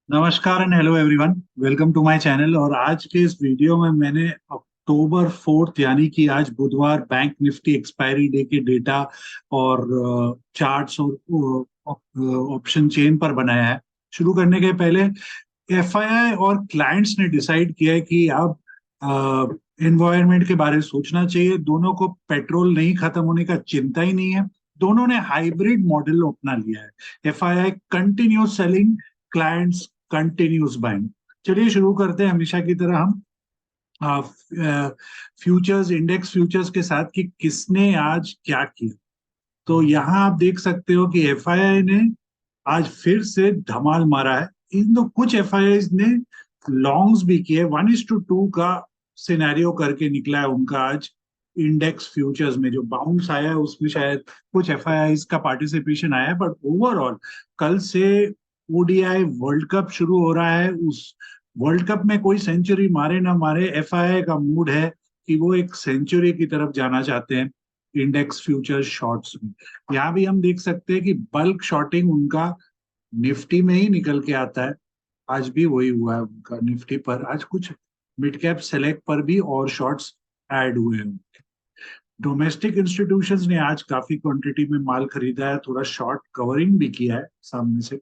नमस्कार and hello everyone. Welcome to my channel. और आज के इस वीडियो में मैंने अक्टूबर 4 यानी कि आज बुधवार बैंक निफ्टी एक्सपायरी डे के डेटा और चार्ट्स और ऑप्शन चेन पर बनाया है। शुरू करने के पहले एफआईआई और क्लाइंट्स ने डिसाइड किया है कि अब एनवायरनमेंट के बारे में सोचना चाहिए। दोनों को पेट्रोल नहीं खत्म होने का चिंता ही नहीं है। दोनों ने हाइब्रिड मॉडल अपना लिया है। FII continue selling, clients continuous buying. चलिए शुरू करते हैं हमेशा की तरह हम फ्यूचर्स, इंडेक्स फ्यूचर्स के साथ कि किसने आज क्या किया। तो यहाँ आप देख सकते हो कि एफआईआई ने आज फिर से धमाल मारा है। इन दो कुछ एफआईआई ने लॉन्ग्स भी किए। 1:2 का सिनेरियो करके निकला है उनका आज इंडेक्स फ्यूचर्स में। जो बाउंस आया है उसमें शायद कुछ एफआईआई का पार्टिसिपेशन आया है, बट ओवरऑल कल से ओडीआई वर्ल्ड कप शुरू हो रहा है। उस वर्ल्ड कप में कोई सेंचुरी मारे ना मारे, एफआईआई का मूड है कि वो एक सेंचुरी की तरफ जाना चाहते हैं इंडेक्स फ्यूचर शॉर्ट्स में। यहाँ भी हम देख सकते हैं कि बल्क शॉर्टिंग उनका निफ्टी में ही निकल के आता है। आज भी वही हुआ है उनका निफ्टी पर। आज कुछ मिड कैप सेलेक्ट पर भी और शॉर्ट्स ऐड हुए हैं। डोमेस्टिक इंस्टीट्यूशंस ने आज काफी क्वांटिटी में माल खरीदा है, थोड़ा शॉर्ट कवरिंग भी किया है सामने से।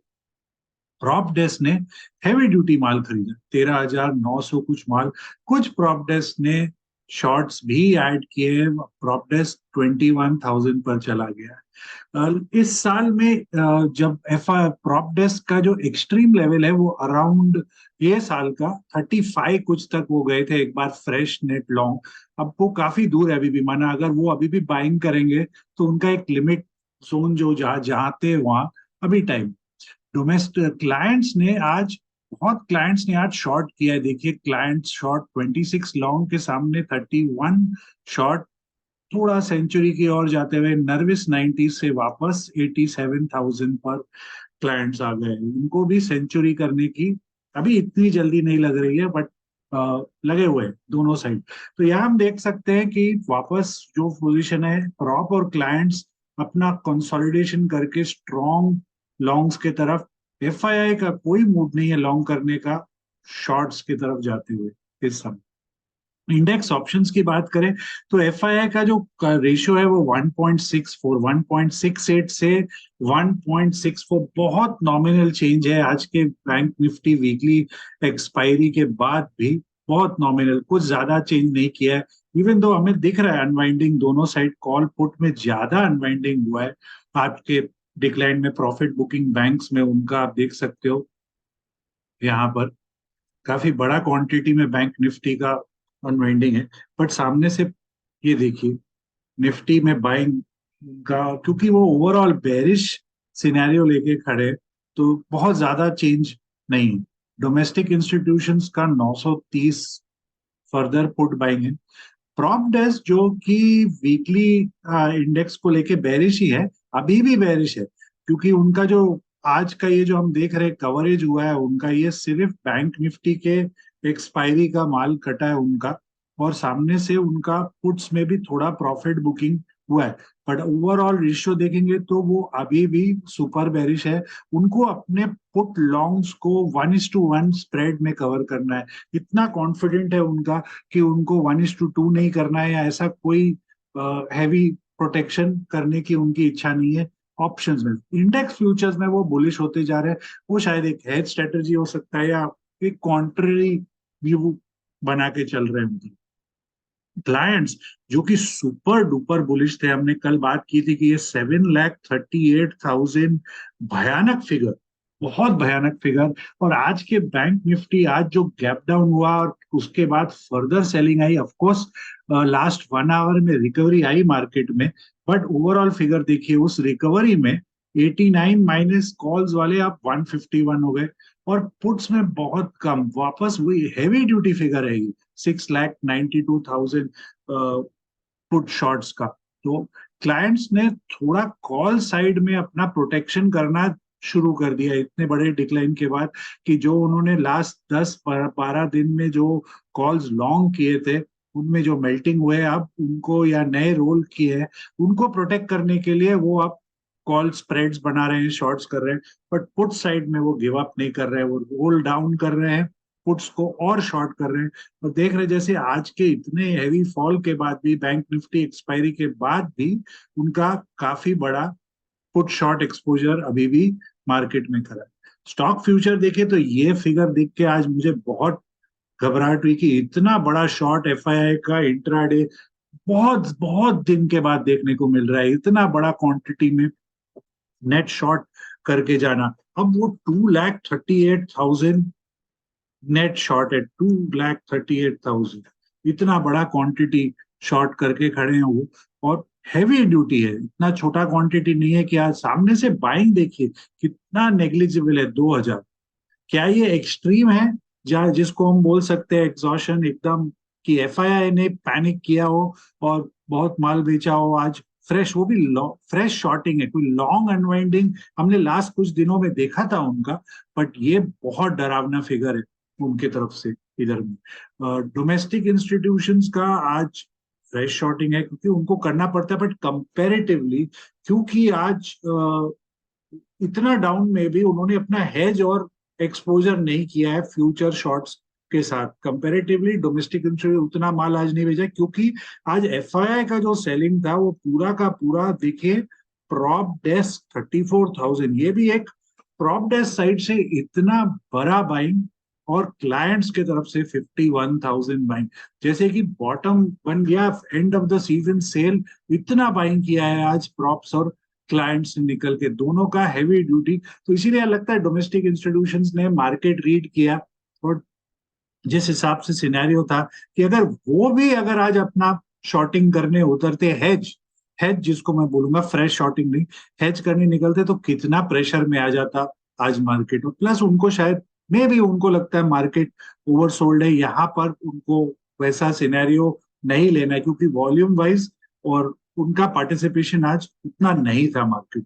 प्रॉप डेस्क ने हैवी ड्यूटी माल खरीदा, 13,900 कुछ माल। कुछ प्रॉप डेस्क ने शॉर्ट्स भी ऐड किए। प्रॉप डेस्क 21,000 पर चला गया। इस साल में जब एफ प्रॉप डेस्क का जो एक्सट्रीम लेवल है वो अराउंड ये साल का 35 कुछ तक वो गए थे एक बार फ्रेश नेट लॉन्ग। अब वो काफी दूर है अभी भी। माना अगर वो अभी भी बाइंग करेंगे तो उनका एक लिमिट जोन जो जहाँ जहाँ थे वहां अभी टाइम। डोमेस्टिक क्लाइंट्स ने आज बहुत क्लाइंट्स ने आज शॉर्ट किया है। देखिए क्लाइंट्स शॉर्ट 26 लॉन्ग के सामने 31 शॉर्ट। थोड़ा सेंचुरी की ओर जाते हुए नर्विस 90 से वापस 87,000 पर क्लाइंट्स आ गए। इनको भी सेंचुरी करने की अभी इतनी जल्दी नहीं लग रही है, बट लगे हुए हैं दोनों साइड। तो यहाँ हम देख सकते हैं कि वापस जो पोजीशन है प्रॉप और क्लाइंट्स अपना कंसोलिडेशन करके स्ट्रॉन्ग लॉन्ग्स के तरफ। एफआईआई का कोई मूड नहीं है लॉन्ग करने का शॉर्ट्स की तरफ जाते हुए इस समय। इंडेक्स ऑप्शंस की बात करें तो एफआईआई का जो रेशियो है वो 1.64, 1.68 से 1.64 बहुत नॉमिनल चेंज है आज के बैंक निफ्टी वीकली एक्सपायरी के बाद भी। बहुत नॉमिनल, कुछ ज्यादा चेंज नहीं किया है। इवन दो हमें दिख रहा है अनवाइंडिंग दोनों साइड, कॉल पुट में ज्यादा अनवाइंडिंग हुआ है आपके डिक्लाइन में। प्रॉफिट बुकिंग बैंक्स में उनका आप देख सकते हो यहाँ पर काफी बड़ा क्वांटिटी में बैंक निफ्टी का अनवाइंडिंग है। बट सामने से ये देखिए निफ्टी में बाइंग का, क्योंकि वो ओवरऑल बेरिश सिनेरियो लेके खड़े, तो बहुत ज्यादा चेंज नहीं है। डोमेस्टिक इंस्टीट्यूशंस का 930 फर्दर पुट बाइंग है। प्रॉप डेस्क जो कि वीकली इंडेक्स को लेके बेरिश ही है, अभी भी बेरिश है। क्योंकि उनका जो आज का ये जो हम देख रहे हैं कवरेज हुआ है उनका, ये सिर्फ बैंक निफ्टी के एक्सपायरी का माल कटा है उनका। और सामने से उनका पुट्स में भी थोड़ा प्रॉफिट बुकिंग हुआ है। बट ओवरऑल रेशियो देखेंगे तो वो अभी भी सुपर बेरिश है। उनको अपने पुट लॉन्ग्स को 1:1 स्प्रेड में कवर करना है। इतना कॉन्फिडेंट है उनका कि उनको 1:2 नहीं करना है या ऐसा कोई हैवी प्रोटेक्शन करने की उनकी इच्छा नहीं है। ऑप्शंस में, इंडेक्स फ्यूचर्स में वो बुलिश होते जा रहे हैं। वो शायद एक हेज स्ट्रेटजी हो सकता है या एक कॉन्ट्ररी व्यू बना के चल रहे हैं उनकी। क्लाइंट्स जो कि सुपर डुपर बुलिश थे, हमने कल बात की थी कि ये 7,38,000 भयानक फिगर, बहुत भयानक फिगर। और आज के बैंक निफ्टी आज जो गैप डाउन हुआ और उसके बाद फर्दर सेलिंग आई, ऑफ कोर्स लास्ट 1 आवर में रिकवरी आई मार्केट में। बट ओवरऑल फिगर देखिए उस रिकवरी में 89 माइनस कॉल्स वाले आप 151 हो गए। और पुट्स में बहुत कम, वापस वही हैवी ड्यूटी फिगर है 6,92,000 पुट शॉर्ट्स का। तो क्लाइंट्स ने थोड़ा कॉल साइड में अपना प्रोटेक्शन करना शुरू कर दिया इतने बड़े डिक्लाइन के बाद, कि जो उन्होंने लास्ट 10-12 दिन में जो कॉल्स लॉन्ग किए थे उनमें जो मेल्टिंग हुए अब उनको, या नए रोल किए हैं उनको प्रोटेक्ट करने के लिए वो अब कॉल स्प्रेड्स बना रहे हैं, शॉर्ट्स कर रहे हैं, बट पुट साइड में वो गिव अप नहीं कर रहे हैं, वो रोल डाउन कर रहे हैं पुट्स को और शॉर्ट कर रहे हैं। और देख रहे हैं जैसे आज के इतने हैवी फॉल के बाद भी, बैंक निफ्टी एक्सपायरी के बाद भी, उनका काफी बड़ा पुट शॉर्ट एक्सपोजर अभी भी मार्केट में करा है। स्टॉक फ्यूचर देखे तो ये फिगर देख के आज मुझे बहुत घबराहट हुई कि इतना बड़ा शॉर्ट एफआईआई का इंट्राडे बहुत बहुत दिन के बाद देखने को मिल रहा है, इतना बड़ा क्वांटिटी में नेट शॉर्ट करके जाना। अब वो 2,38,000 नेट शॉर्ट है, 2,38,000, इतना बड़ा क्वांटिटी शॉर्ट करके खड़े हैं वो। और हैवी ड्यूटी है, इतना छोटा क्वांटिटी नहीं है कि आज सामने से बाइंग देखिए कितना नेग्लिजिबल है, 2,000। क्या ये एक्सट्रीम है जहाँ जिसको हम बोल सकते हैं एग्जॉशन एकदम, कि एफआईआई ने पैनिक किया हो और बहुत माल बेचा हो आज फ्रेश, वो भी फ्रेश शॉर्टिंग है, कोई लॉन्ग अनवाइंडिंग हमने लास्ट कुछ दिनों में देखा था उनका, बट ये बहुत डरावना फिगर है उनके तरफ से इधर में। डोमेस्टिक इंस्टीट्यूशंस का आज फ्रेश शॉर्टिंग है क्योंकि उनको करना पड़ता है, बट कंपेरेटिवली क्योंकि आज इतना डाउन में भी उन्होंने अपना हेज और एक्सपोजर नहीं किया है फ्यूचर शॉर्ट्स के साथ, कंपैरेटिवली डोमेस्टिक इंस्टीट्यूट उतना माल आज नहीं भेजा, क्योंकि आज एफआईआई का जो सेलिंग था वो पूरा का पूरा देखिए प्रॉप डेस्क 34,000, ये भी एक प्रॉप डेस्क साइड से इतना बड़ा बाइंग, और क्लाइंट्स के तरफ से 51,000 बाइंग, जैसे कि बॉटम बन गया end of the season cell, इतना बाइंग किया है आज प्रॉप्स और क्लाइंट्स निकल के, दोनों का हैवी ड्यूटी। तो इसीलिए लगता है डोमेस्टिक इंस्टीट्यूशंस ने मार्केट रीड किया, और जिस हिसाब से सिनेरियो था कि अगर वो भी अगर आज अपना शॉर्टिंग करने उतरते, हेज हेज जिसको मैं बोलूंगा, फ्रेश शॉर्टिंग नहीं, हेज करने निकलते, तो कितना प्रेशर में आ जाता आज मार्केट। और प्लस उनको शायद मे भी उनको लगता है मार्केट ओवरसोल्ड है, यहाँ पर उनको वैसा सिनेरियो नहीं लेना है क्योंकि वॉल्यूम वाइज और उनका पार्टिसिपेशन आज उतना नहीं था मार्केट।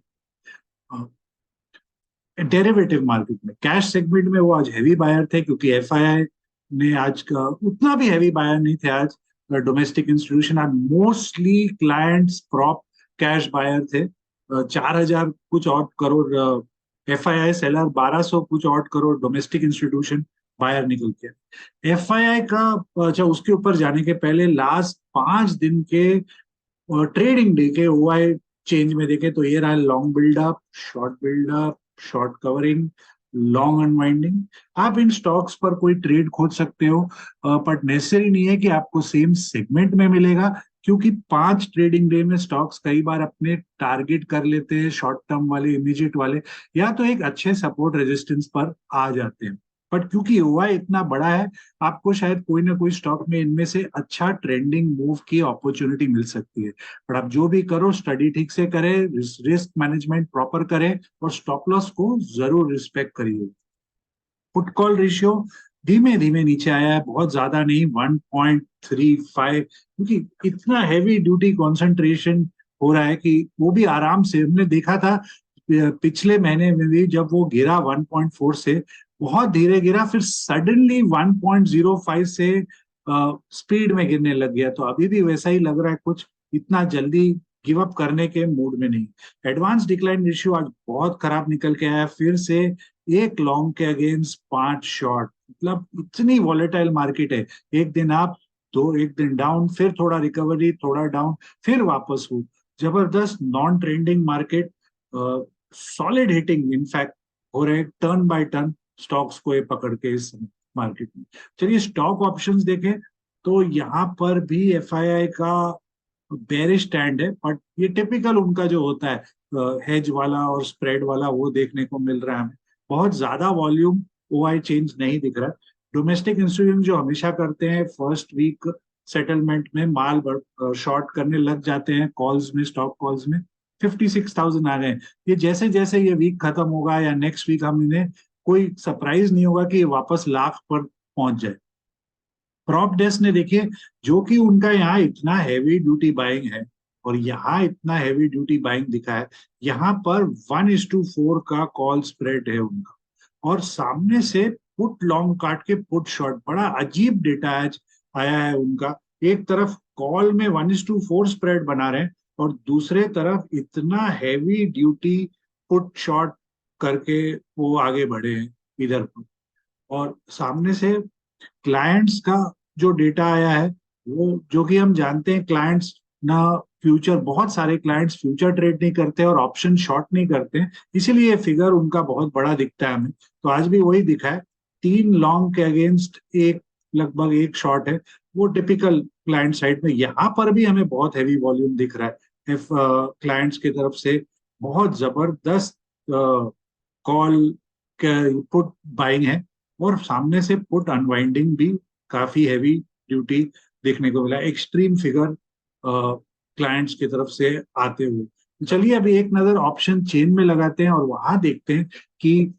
डेरिवेटिव मार्केट में, कैश सेगमेंट में वो आज हैवी बायर थे क्योंकि एफआईआई ने आज का उतना भी हैवी बायर नहीं थे आज। डोमेस्टिक इंस्टीट्यूशन आज mostly clients prop cash buyer थे। 4,000 कुछ और करोड़ एफआईआई सेलर, 1,200 कुछ और करोड़ डोमेस्टिक इंस्टीट्यूशन बायर निकल के। एफआईआई का अच्छा, उसके ऊपर जाने के पहले लास्ट 5 दिन के ट्रेडिंग डे के ओआई चेंज में देखे तो ये रहा long buildup, short buildup, short covering, long unwinding. आप इन स्टॉक्स पर कोई ट्रेड खोज सकते हो, बट नेसेसरी नहीं है कि आपको सेम सेगमेंट में मिलेगा, क्योंकि 5 ट्रेडिंग डे में स्टॉक्स कई बार अपने टारगेट कर लेते हैं, शॉर्ट टर्म वाले, इमीडिएट वाले, या तो एक अच्छे सपोर्ट रेजिस्टेंस पर आ जाते हैं। बट क्योंकि ओआई इतना बड़ा है, आपको शायद कोई ना कोई स्टॉक में इनमें से अच्छा ट्रेंडिंग मूव की अपॉर्चुनिटी मिल सकती है। पर आप जो भी करो, स्टडी ठीक से करें, रिस्क मैनेजमेंट प्रॉपर करें, और स्टॉप लॉस को जरूर रिस्पेक्ट करिए। पुट कॉल रेशियो धीमे धीमे नीचे आया है, बहुत ज्यादा नहीं, 1.35, क्योंकि इतना हैवी ड्यूटी कॉन्सेंट्रेशन हो रहा है कि वो भी आराम से हमने देखा था पिछले महीने में भी, जब वो गिरा 1.4 से, बहुत धीरे गिरा, फिर सडनली 1.05 से स्पीड में गिरने लग गया। तो अभी भी वैसा ही लग रहा है, कुछ इतना जल्दी गिव अप करने के मूड में नहीं। एडवांस डिक्लाइन रेशियो आज बहुत खराब निकल के आया, फिर से एक लॉन्ग के अगेंस्ट 5 शॉर्ट, मतलब इतनी वॉलेटाइल मार्केट है, एक दिन आप, दो एक दिन डाउन, फिर थोड़ा रिकवरी, थोड़ा डाउन, फिर वापस हो, जबरदस्त non trending market, solid hitting in fact हो रहे टर्न बाय टर्न स्टॉक्स को ये पकड़ के इस मार्केट में। चलिए स्टॉक ऑप्शंस देखें तो यहाँ पर भी एफआईआई का बेरिश स्टैंड है, बट ये टिपिकल उनका जो होता है हेज वाला और स्प्रेड वाला, वो देखने को मिल रहा है हमें। बहुत ज्यादा वॉल्यूम ओआई चेंज नहीं दिख रहा। डोमेस्टिक इंस्टीट्यूशन जो हमेशा करते हैं फर्स्ट वीक सेटलमेंट में माल शॉर्ट करने लग जाते हैं, कॉल्स में, स्टॉक कॉल्स में 56,000 आ गए। ये जैसे जैसे ये वीक खत्म होगा या नेक्स्ट वीक, हम इन्हें कोई सरप्राइज नहीं होगा कि ये वापस लाख पर पहुंच जाए। प्रॉप डेस्क ने देखिए, जो कि उनका यहाँ इतना हैवी ड्यूटी बाइंग है और यहाँ इतना हैवी ड्यूटी बाइंग दिखा है, यहाँ पर 1:4 का कॉल स्प्रेड है उनका, और सामने से पुट लॉन्ग काट के पुट शॉर्ट, बड़ा अजीब डेटा आज आया है उनका। एक तरफ कॉल में 1:4 स्प्रेड बना रहे हैं और दूसरे तरफ इतना हैवी ड्यूटी पुट शॉट करके वो आगे बढ़े हैं इधर पर। और सामने से क्लाइंट्स का जो डेटा आया है, वो जो कि हम जानते हैं क्लाइंट्स ना, फ्यूचर, बहुत सारे क्लाइंट्स फ्यूचर ट्रेड नहीं करते और ऑप्शन शॉर्ट नहीं करते हैं, इसीलिए ये फिगर उनका बहुत बड़ा दिखता है हमें। तो आज भी वही दिखा है, 3 लॉन्ग के अगेंस्ट एक, लगभग एक शॉर्ट है, वो टिपिकल क्लाइंट साइड में। यहाँ पर भी हमें बहुत हैवी वॉल्यूम दिख रहा है क्लाइंट्स की तरफ से, बहुत जबरदस्त कॉल पुट बाइंग है। और सामने से पुट अनवाइंडिंग भी काफी हैवी ड्यूटी देखने को मिला, एक्सट्रीम फिगर क्लाइंट्स की तरफ से आते हुए। तो चलिए अभी एक नजर ऑप्शन चेन में लगाते हैं और वहां देखते हैं कि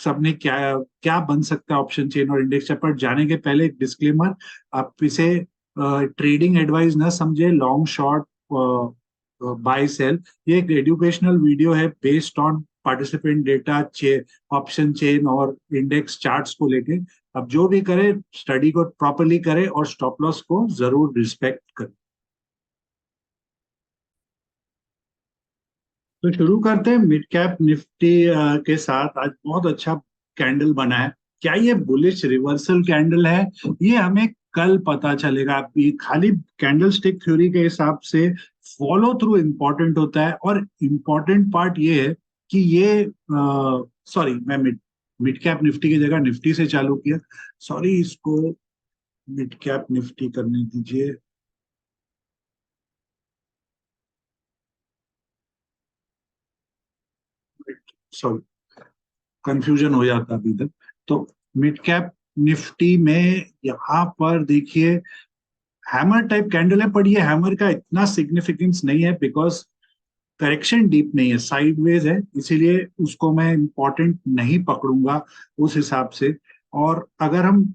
सबने क्या क्या बन सकता है ऑप्शन चेन और इंडेक्स चार्ट पर। जाने के पहले एक डिस्क्लेमर, आप इसे ट्रेडिंग एडवाइस ना समझे, लॉन्ग शॉर्ट बाय सेल, ये एक एजुकेशनल वीडियो है based on participant data, option chain और इंडेक्स चार्ट्स को लेके। अब जो भी करे स्टडी को प्रॉपरली करे और स्टॉप लॉस को जरूर रिस्पेक्ट करे। तो शुरू करते हैं मिड कैप निफ्टी के साथ। आज बहुत अच्छा कैंडल बना है। क्या ये बुलिश रिवर्सल कैंडल है, ये हमें कल पता चलेगा। ये खाली कैंडल स्टिक थ्योरी के हिसाब से फॉलो थ्रू इंपॉर्टेंट होता है, और इम्पॉर्टेंट पार्ट ये है कि ये, सॉरी, मैं मिड मिड कैप निफ्टी की जगह निफ्टी से चालू किया, सॉरी, इसको मिड कैप निफ्टी करने दीजिए। सॉरी, कंफ्यूजन हो जाता अभी तक। तो मिड कैप निफ्टी में यहाँ पर देखिए हैमर टाइप कैंडल है, पर ये हैमर का इतना सिग्निफिकेंस नहीं है बिकॉज करेक्शन डीप नहीं है, साइडवेज है, इसीलिए उसको मैं इम्पोर्टेंट नहीं पकड़ूंगा उस हिसाब से। और अगर हम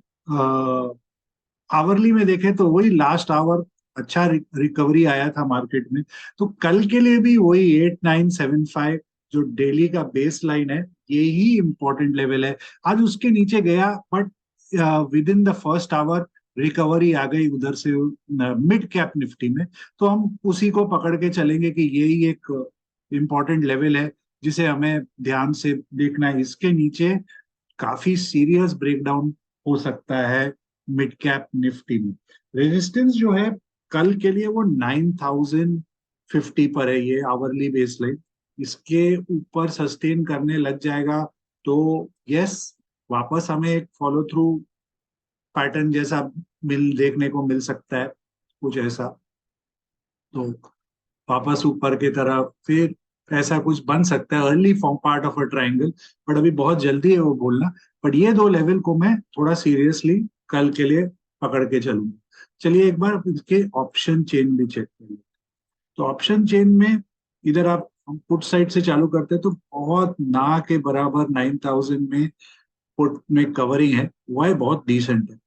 आवरली में देखें तो वही लास्ट आवर अच्छा रिकवरी आया था मार्केट में। तो कल के लिए भी वही 8975 जो डेली का बेस लाइन है, यही इंपॉर्टेंट लेवल है। आज उसके नीचे गया, but within the first hour recovery आ गई उधर से मिड कैप निफ्टी में। तो हम उसी को पकड़ के चलेंगे कि यही एक इम्पॉर्टेंट लेवल है जिसे हमें ध्यान से देखना है। इसके नीचे काफी सीरियस ब्रेकडाउन हो सकता है मिड कैप निफ्टी में। रेजिस्टेंस जो है कल के लिए वो 9050 पर है, ये आवरली बेस लाइन। इसके ऊपर सस्टेन करने लग जाएगा तो यस, वापस हमें एक फॉलो थ्रू पैटर्न जैसा देखने को मिल सकता है, कुछ ऐसा। तो वापस ऊपर की तरफ फिर ऐसा कुछ बन सकता है, early form part of a triangle. But अभी बहुत जल्दी है वो बोलना। बट ये दो लेवल को मैं थोड़ा सीरियसली कल के लिए पकड़ के चलूंगा। चलिए एक बार इसके ऑप्शन चेन भी चेक करिए। तो ऑप्शन चेन में इधर आप पुट साइड से चालू करते हैं तो बहुत ना के बराबर 9000 में पुट में कवरिंग है, वह है बहुत डिसेंट है,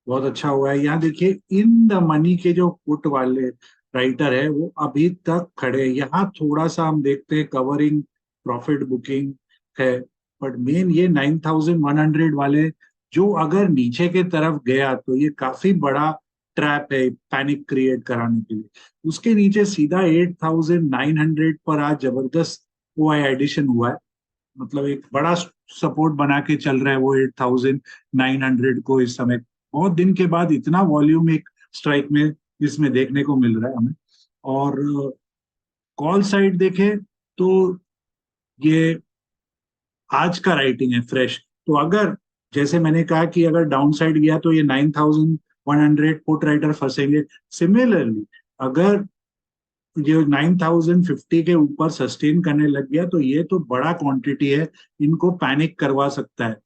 बहुत अच्छा हुआ है। यहाँ देखिए इन द मनी के जो पुट वाले राइटर है वो अभी तक खड़े हैं। यहाँ थोड़ा सा हम देखते हैं कवरिंग, प्रॉफिट बुकिंग है, बट मेन ये 9100 वाले जो अगर नीचे के तरफ गया तो ये काफी बड़ा ट्रैप है पैनिक क्रिएट कराने के लिए। उसके नीचे सीधा 8900 पर आज जबरदस्त वो एडिशन हुआ है, मतलब एक बड़ा सपोर्ट बना के चल रहा है वो 8900 को इस समय। बहुत दिन के बाद इतना वॉल्यूम एक स्ट्राइक में इसमें देखने को मिल रहा है हमें। और कॉल साइड देखें तो ये आज का राइटिंग है फ्रेश। तो अगर, जैसे मैंने कहा कि अगर डाउन साइड गया तो ये 9100 पुट राइटर फंसेंगे। सिमिलरली अगर ये 9050 के ऊपर सस्टेन करने लग गया तो ये तो बड़ा क्वांटिटी है, इनको पैनिक करवा सकता है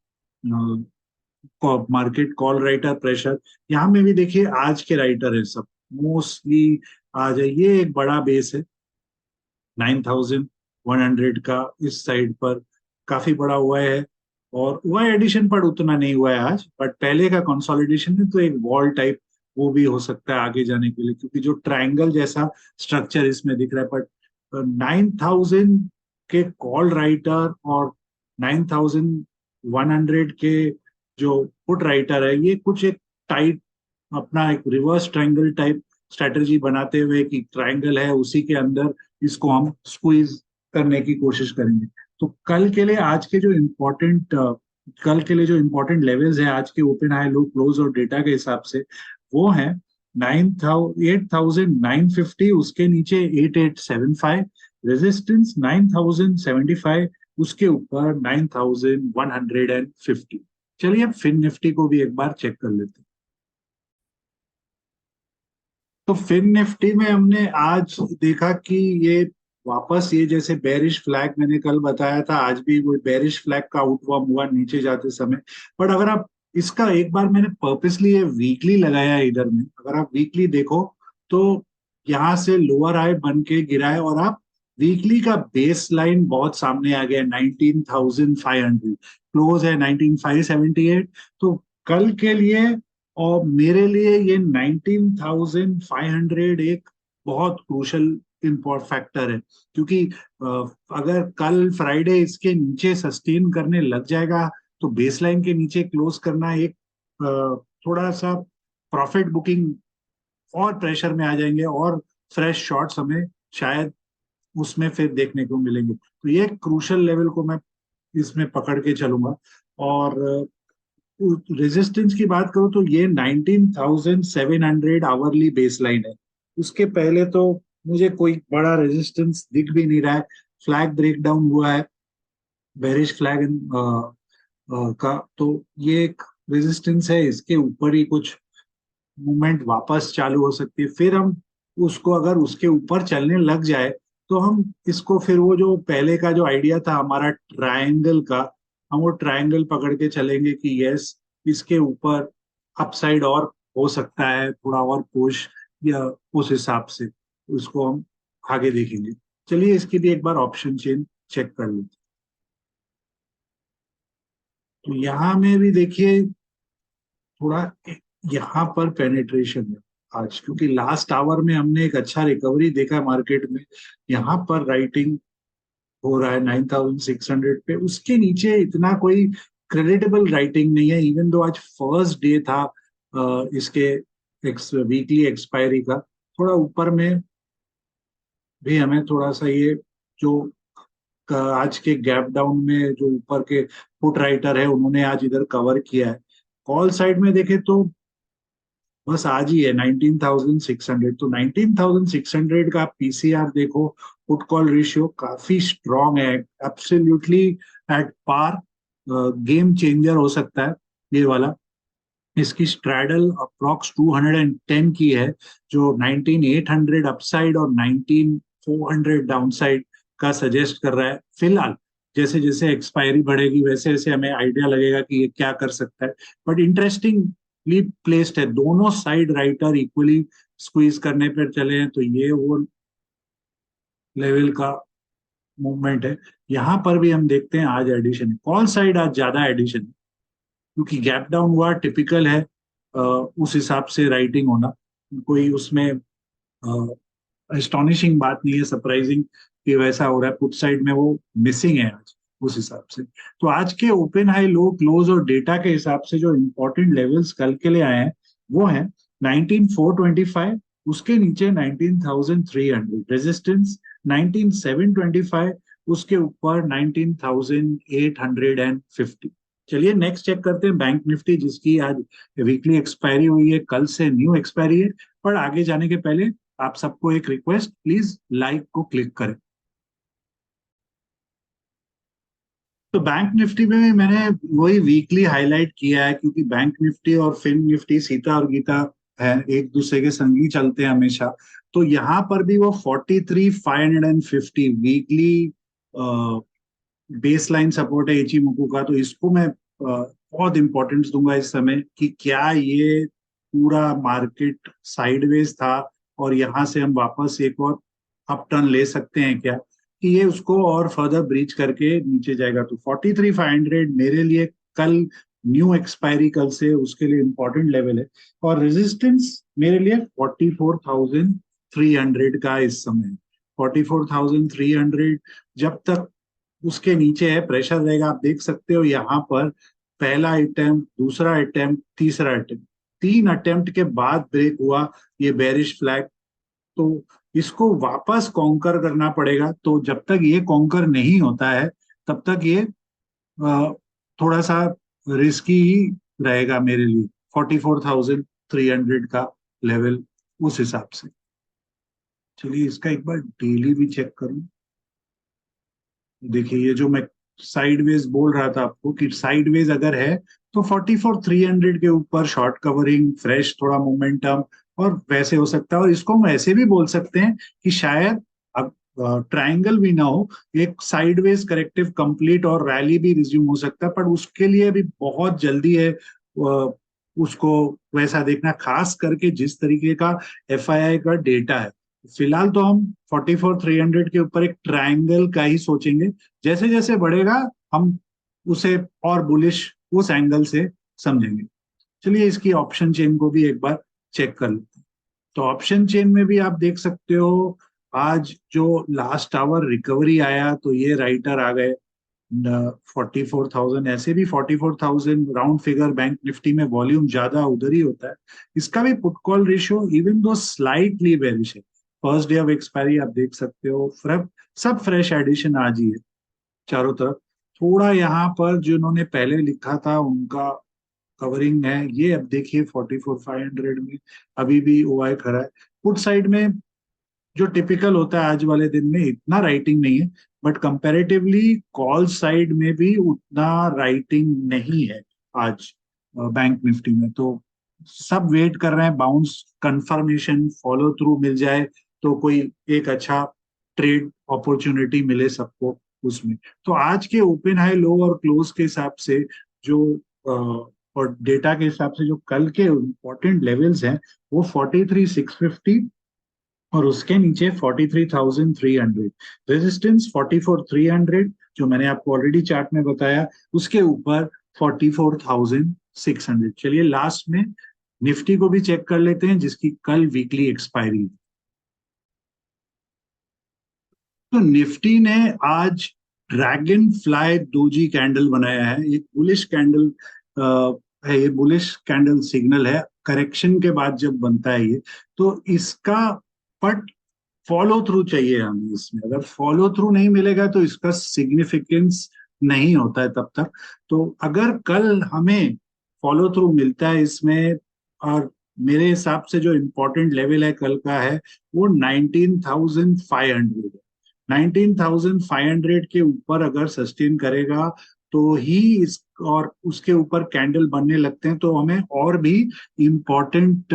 मार्केट। कॉल राइटर प्रेशर यहाँ में भी देखिए आज के राइटर है सब मोस्टली आज है। ये एक बड़ा बेस है 9100 का, इस साइड पर काफी बड़ा हुआ है। और हुआ एडिशन पर उतना नहीं हुआ है आज, बट पहले का कंसोलिडेशन है तो एक वॉल टाइप वो भी हो सकता है आगे जाने के लिए, क्योंकि जो ट्रायंगल जैसा स्ट्रक्चर इसमें दिख रहा है। बट 9000 के कॉल राइटर और 9100 के जो पुट राइटर है, ये कुछ एक टाइट अपना एक रिवर्स ट्रायंगल टाइप स्ट्रेटजी बनाते हुए कि ट्रायंगल है उसी के अंदर इसको हम स्क्वीज करने की कोशिश करेंगे। तो कल के लिए जो इम्पोर्टेंट लेवल्स है आज के ओपन हाई लो क्लोज और डेटा के हिसाब से, वो है 8,950, उसके नीचे 8,875, रेजिस्टेंस 9,075, उसके ऊपर 9,150। चलिए अब फिन निफ्टी को भी एक बार चेक कर लेते हैं। तो फिन निफ्टी में हमने आज देखा कि ये वापस, ये जैसे बेरिश फ्लैग मैंने कल बताया था, आज भी वो बेरिश फ्लैग का आउटफॉर्म हुआ नीचे जाते समय। बट अगर आप इसका एक बार, मैंने पर्पसली ये वीकली लगाया है इधर में, अगर आप वीकली देखो तो यहाँ से लोअर हाई बन के गिरा है, और आप वीकली का बेस लाइन बहुत सामने आ गया, 19,500, क्लोज है 19,578। तो कल के लिए और मेरे लिए ये 19,500 एक बहुत क्रूशल इम्पोर्ट फैक्टर है, क्योंकि अगर कल फ्राइडे इसके नीचे सस्टेन करने लग जाएगा तो बेसलाइन के नीचे क्लोज करना एक थोड़ा सा प्रॉफिट बुकिंग और प्रेशर में आ जाएंगे, और फ्रेश शॉट्स हमें शायद उसमें फिर देखने को मिलेंगे। तो ये क्रूशल लेवल को मैं इसमें पकड़ के चलूंगा। और रेजिस्टेंस की बात करूं तो ये 19,700 आवरली बेसलाइन है। उसके पहले तो मुझे कोई बड़ा रेजिस्टेंस दिख भी नहीं रहा है। फ्लैग ब्रेक डाउन हुआ है, बेरिश फ्लैग का, तो ये एक रेजिस्टेंस है, इसके ऊपर ही कुछ मूवमेंट वापस चालू हो सकती है। फिर हम उसको, अगर उसके ऊपर चलने लग जाए तो हम इसको फिर वो जो पहले का जो आइडिया था हमारा ट्रायंगल का, हम वो ट्रायंगल पकड़ के चलेंगे कि यस, इसके ऊपर अपसाइड और हो सकता है, थोड़ा और पुश, या उस हिसाब से उसको हम आगे देखेंगे। चलिए इसकी भी एक बार ऑप्शन चेन चेक कर लेते हैं। तो यहाँ में भी देखिए थोड़ा यहाँ पर पेनिट्रेशन है आज, क्योंकि लास्ट आवर में हमने एक अच्छा रिकवरी देखा मार्केट में। यहाँ पर राइटिंग हो रहा है 9,600 पे, उसके नीचे इतना कोई क्रेडिटेबल राइटिंग नहीं है, इवन दो आज फर्स्ट डे था इसके वीकली एक्सपायरी का। थोड़ा ऊपर में भी हमें थोड़ा सा ये जो आज के गैप डाउन में जो ऊपर के फुट राइटर है उन्होंने आज इधर कवर किया है। कॉल साइड में देखे तो बस आज ही है 19,600, तो 19,600 का पीसीआर देखो, पुट कॉल रेशियो काफी स्ट्रांग है, absolutely at par, game changer हो सकता है ये वाला। इसकी स्ट्रैडल अप्रॉक्स 210 की है, जो 19,800 अपसाइड और 19,400 डाउनसाइड का सजेस्ट कर रहा है फिलहाल। जैसे जैसे एक्सपायरी बढ़ेगी वैसे वैसे हमें आइडिया लगेगा कि ये क्या कर सकता है। बट इंटरेस्टिंगली प्लेस्ड है, दोनों साइड राइटर इक्वली स्क्वीज करने पर चले हैं, तो ये वो लेवल का मूवमेंट है। यहाँ पर भी हम देखते हैं आज एडिशन है, कॉल साइड आज ज्यादा एडिशन है, क्योंकि गैप डाउन हुआ, टिपिकल है उस हिसाब से राइटिंग होना, कोई उसमें एस्टॉनिशिंग बात नहीं है, सरप्राइजिंग कि वैसा हो रहा है। पुट साइड में वो मिसिंग है आज उस हिसाब से। तो आज के ओपन हाई लो क्लोज और डेटा के हिसाब से जो इंपॉर्टेंट लेवल्स कल के लिए आए हैं वो है 19,425, उसके नीचे 19,300, रेजिस्टेंस 19,725, उसके ऊपर 19,850। चलिए नेक्स्ट चेक करते हैं बैंक निफ्टी, जिसकी आज वीकली एक्सपायरी हुई है, कल से न्यू एक्सपायरी है। पर आगे जाने के पहले आप सबको एक रिक्वेस्ट, प्लीज लाइक को क्लिक करें। तो बैंक निफ्टी में भी मैंने वही वीकली हाईलाइट किया है, क्योंकि बैंक निफ्टी और फिन निफ्टी सीता और गीता है, एक दूसरे के संगी चलते हैं हमेशा। तो यहाँ पर भी वो 43,550 वीकली बेस लाइन सपोर्ट है इचिमोकू का। तो इसको मैं बहुत इंपॉर्टेंस दूंगा इस समय, कि क्या ये पूरा मार्केट साइडवेज था और यहाँ से हम वापस एक और अप टर्न ले सकते हैं क्या, कि ये उसको और फर्दर ब्रीच करके नीचे जाएगा। तो 43,500 मेरे लिए कल न्यू एक्सपायरी कल से उसके लिए इंपॉर्टेंट लेवल है। और रेजिस्टेंस मेरे लिए 44,300 का इस समय, 44,300 जब तक उसके नीचे है प्रेशर रहेगा। आप देख सकते हो यहाँ पर पहला अटेम्प्ट, दूसरा अटेम्प्ट, तीसरा अटेम्प्ट, 3 अटेम्प्ट के बाद ब्रेक हुआ ये बेरिश फ्लैग, तो इसको वापस कॉन्कर करना पड़ेगा। तो जब तक ये कॉन्कर नहीं होता है तब तक ये थोड़ा सा रिस्की ही रहेगा मेरे लिए। 44,300 का लेवल उस हिसाब से। चलिए इसका एक बार डेली भी चेक करूं। देखिए ये जो मैं साइडवेज बोल रहा था आपको कि साइडवेज अगर है तो 44,300 के ऊपर शॉर्ट कवरिंग, फ्रेश थोड़ा मोमेंटम और वैसे हो सकता है। और इसको हम ऐसे भी बोल सकते हैं कि शायद अब ट्रायंगल भी ना हो, एक साइडवेज करेक्टिव कंप्लीट और रैली भी रिज्यूम हो सकता है, पर उसके लिए अभी बहुत जल्दी है उसको वैसा देखना, खास करके जिस तरीके का एफआईआई का डेटा है। फिलहाल तो हम 44,300 के ऊपर एक ट्रायंगल का ही सोचेंगे। जैसे जैसे बढ़ेगा हम उसे और बुलिश उस एंगल से समझेंगे। चलिए इसकी ऑप्शन चेन को भी एक बार चेक कर लेते हैं। तो ऑप्शन चेन में भी आप देख सकते हो आज जो लास्ट आवर रिकवरी आया तो ये राइटर आ गए 44,000। ऐसे भी 44,000 राउंड फिगर बैंक निफ्टी में वॉल्यूम ज्यादा उधर ही होता है। इसका भी put call ratio even though slightly bearish है। फर्स्ट डे ऑफ एक्सपायरी आप देख सकते हो, सब फ्रेश एडिशन आज ही है चारों तरफ। थोड़ा यहाँ पर जिन्होंने पहले लिखा था उनका कवरिंग है ये, अब देखिए 44,500 में अभी भी ओआई खड़ा है। पुट साइड में जो टिपिकल होता है आज वाले दिन में इतना राइटिंग नहीं है, बट कंपैरेटिवली कॉल साइड में भी उतना राइटिंग नहीं है आज बैंक निफ्टी में। तो सब वेट कर रहे हैं बाउंस कंफर्मेशन, फॉलो थ्रू मिल जाए तो कोई एक अच्छा ट्रेड अपॉर्चुनिटी मिले सबको उसमें। तो आज के ओपन हाई लो और क्लोज के हिसाब से जो और डेटा के हिसाब से जो कल के इंपॉर्टेंट लेवल्स हैं वो 43,650 और उसके नीचे 43,300। रेजिस्टेंस 44,300 जो मैंने आपको ऑलरेडी चार्ट में बताया, उसके ऊपर 44,600। चलिए लास्ट में निफ्टी को भी चेक कर लेते हैं जिसकी कल वीकली एक्सपायरी। तो निफ्टी ने आज ड्रैगन फ्लाई डोजी कैंडल बनाया है। एक बुलिश कैंडल है, ये बुलिश कैंडल सिग्नल है करेक्शन के बाद जब बनता है ये। तो इसका बट फॉलो थ्रू चाहिए हमें इसमें। अगर फॉलो थ्रू नहीं मिलेगा तो इसका सिग्निफिकेंस नहीं होता है तब तक। तो अगर कल हमें फॉलो थ्रू मिलता है इसमें, और मेरे हिसाब से जो इम्पोर्टेंट लेवल है कल का है वो 19,500 है। 19,500 के ऊपर अगर सस्टेन करेगा तो ही इस और उसके ऊपर कैंडल बनने लगते हैं तो हमें और भी इम्पोर्टेंट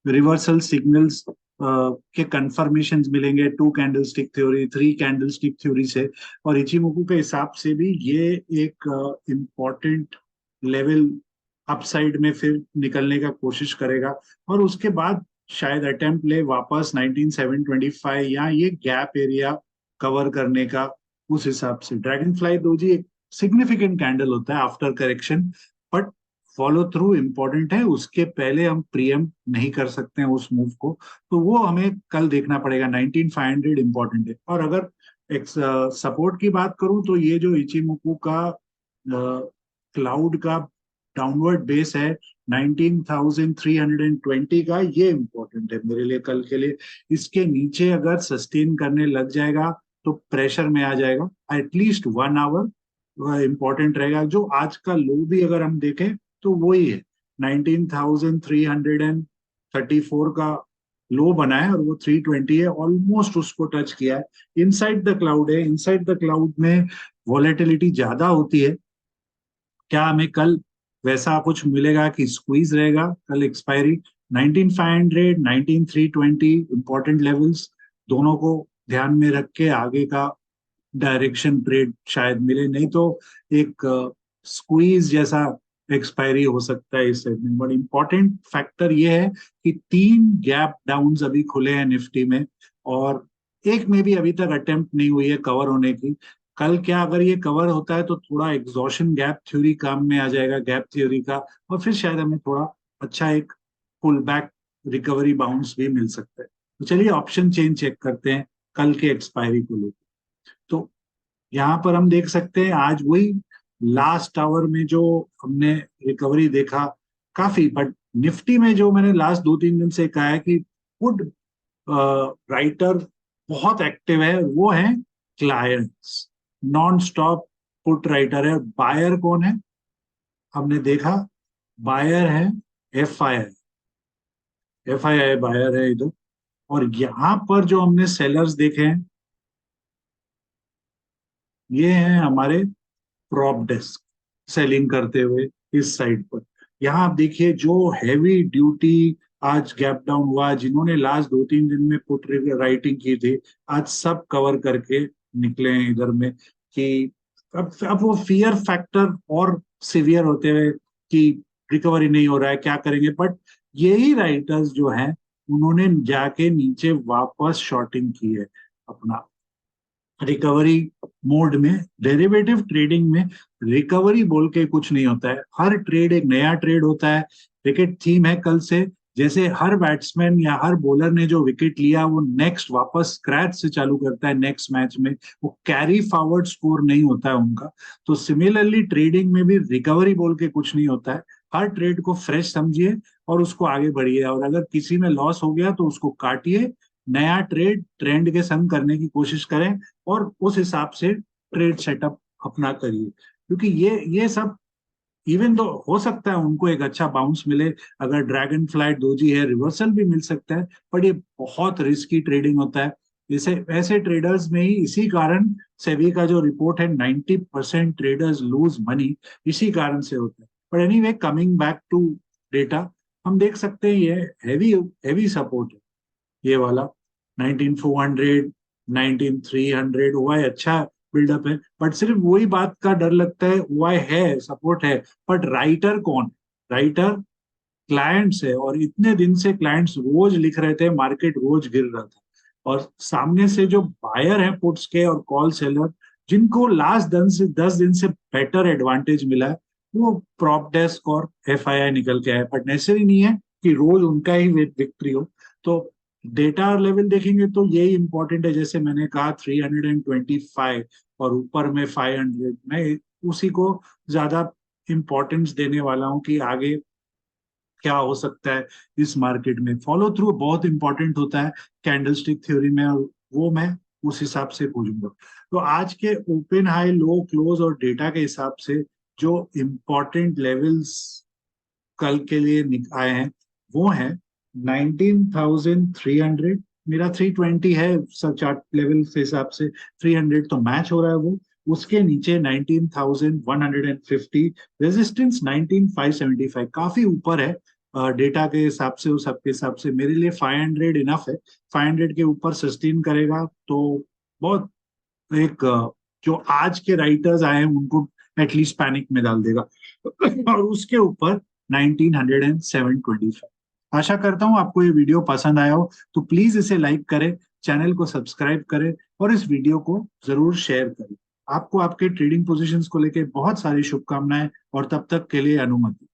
रिवर्सल सिग्नल्स के कंफर्मेशन मिलेंगे। 2 कैंडलस्टिक थ्योरी, 3 कैंडलस्टिक थ्योरी से। और इचिमोकू के हिसाब से भी ये एक इम्पोर्टेंट लेवल अपसाइड में फिर निकलने का कोशिश करेगा। और उसके बाद शायद अटेम्प्ट ले वापस 19,725 या ये गैप एरिया कवर करने का। उस हिसाब से ड्रैगन फ्लाई दोजी एक सिग्निफिकेंट कैंडल होता है after correction, but follow through important है। उसके पहले हम प्रीएम नहीं कर सकते हैं उस मूव को। तो वो हमें कल देखना पड़ेगा। 19,500 इंपॉर्टेंट है। और अगर एक सपोर्ट की बात करूं तो ये जो इचिमुकू का क्लाउड का डाउनवर्ड बेस है 19,320 का, ये इंपॉर्टेंट है मेरे लिए कल के लिए। इसके नीचे अगर सस्टेन करने लग जाएगा तो प्रेशर में आ जाएगा। एटलीस्ट 1 आवर इंपॉर्टेंट रहेगा। जो आज का लो भी अगर हम देखें तो वही है 19,334 का लो बना है और वो 320 है, ऑलमोस्ट उसको टच किया है। इनसाइड द क्लाउड है। इनसाइड द क्लाउड में वॉलेटिलिटी ज्यादा होती है। क्या हमें कल वैसा कुछ मिलेगा कि स्क्वीज रहेगा कल एक्सपायरी? 19,500 19,320 इंपॉर्टेंट लेवल्स, दोनों को ध्यान में रख के आगे का डायरेक्शन ट्रेड शायद मिले, नहीं तो एक स्क्वीज जैसा एक्सपायरी हो सकता है इस सेगमेंट। बट इंपॉर्टेंट फैक्टर ये है कि 3 गैप डाउन्स अभी खुले हैं निफ्टी में और एक में भी अभी तक अटेम्प्ट नहीं हुई है कवर होने की। कल क्या अगर ये कवर होता है तो थोड़ा एग्जॉशन गैप थ्योरी काम में आ जाएगा, गैप थ्योरी का, और फिर शायद हमें थोड़ा अच्छा एक पुल बैक रिकवरी बाउंस भी मिल सकता है। तो चलिए ऑप्शन चेन चेक करते हैं कल के एक्सपायरी को लेकर। तो यहाँ पर हम देख सकते हैं आज वही लास्ट आवर में जो हमने रिकवरी देखा काफी, बट निफ्टी में जो मैंने लास्ट 2-3 दिन से कहा है कि पुट राइटर बहुत एक्टिव है, वो है clients, non stop put writer है। बायर कौन है, हमने देखा, बायर है एफ आई आई बायर है इधर। और यहाँ पर जो हमने सेलर्स देखे हैं, ये हैं हमारे प्रॉप डेस्क सेलिंग करते हुए इस साइड पर। यहाँ आप देखिए जो हैवी ड्यूटी आज गैप डाउन हुआ, जिन्होंने लास्ट 2-3 दिन में पुट राइटिंग की थी, आज सब कवर करके निकले हैं इधर में। कि अब वो फियर फैक्टर और सिवियर होते हुए कि रिकवरी नहीं हो रहा है, क्या करेंगे। बट यही राइटर्स जो हैं, उन्होंने जाके नीचे वापस शॉर्टिंग की है अपना रिकवरी मोड में। डेरिवेटिव ट्रेडिंग में रिकवरी बोल के कुछ नहीं होता है, हर ट्रेड एक नया ट्रेड होता है। विकेट थीम है कल से, जैसे हर बैट्समैन या हर बॉलर ने जो विकेट लिया वो नेक्स्ट वापस स्क्रैच से चालू करता है नेक्स्ट मैच में, वो कैरी फॉरवर्ड स्कोर नहीं होता है उनका। तो सिमिलरली ट्रेडिंग में भी रिकवरी बोल के कुछ नहीं होता है, हर ट्रेड को फ्रेश समझिए और उसको आगे बढ़िए। और अगर किसी में लॉस हो गया तो उसको काटिए, नया ट्रेड ट्रेंड के संग करने की कोशिश करें और उस हिसाब से ट्रेड सेटअप अपना करिए। क्योंकि ये सब इवन तो हो सकता है उनको एक अच्छा बाउंस मिले, अगर ड्रैगन फ्लाइट दोजी है रिवर्सल भी मिल सकता है, पर ये बहुत रिस्की ट्रेडिंग होता है। जैसे ऐसे ट्रेडर्स में ही इसी कारण सेबी का जो रिपोर्ट है 90% ट्रेडर्स लूज मनी इसी कारण से होता है। पर anyway, coming back to data, हम देख सकते हैं ये हैवी हैवी सपोर्ट है, ये वाला 19400, 19300 हुआ है, अच्छा बिल्डअप है। बट सिर्फ वही बात का डर लगता है, हुआ है सपोर्ट है, बट राइटर कौन, राइटर क्लाइंट्स है। और इतने दिन से क्लाइंट्स रोज लिख रहे थे, मार्केट रोज गिर रहा था। और सामने से जो बायर है पुट्स के और कॉल सेलर, जिनको लास्ट 10 दिन से बेटर एडवांटेज मिला है, वो प्रॉप डेस्क और एफआईआई निकल के आए। बट नेसेसरी नहीं है कि रोज उनका ही विक्ट्री हो। तो डेटा लेवल देखेंगे तो यही इंपॉर्टेंट है, जैसे मैंने कहा 325 और ऊपर में 500, मैं उसी को ज्यादा इंपॉर्टेंस देने वाला हूँ कि आगे क्या हो सकता है इस मार्केट में। फॉलो थ्रू बहुत इंपॉर्टेंट होता है कैंडलस्टिक थ्योरी में, और वो मैं उस हिसाब से खोजूंगा। तो आज के ओपन हाई लो क्लोज और डेटा के हिसाब से जो इंपॉर्टेंट लेवल्स कल के लिए आए हैं, वो है 19,300, मेरा 320 है सब चार्ट लेवल के हिसाब से, 300 तो मैच हो रहा है वो। उसके नीचे 19,150, रेजिस्टेंस 19,575, काफी ऊपर है डेटा के हिसाब से। उस सबके हिसाब से मेरे लिए 500 इनफ है। 500 के ऊपर सस्टेन करेगा तो बहुत एक जो आज के राइटर्स आए हैं उनको एटलीस्ट पैनिक में डाल देगा। और उसके ऊपर 19,725। आशा करता हूं आपको ये वीडियो पसंद आया हो, तो प्लीज इसे लाइक करें, चैनल को सब्सक्राइब करें और इस वीडियो को जरूर शेयर करें। आपको आपके ट्रेडिंग पोजीशंस को लेकर बहुत सारी शुभकामनाएं, और तब तक के लिए अनुमति।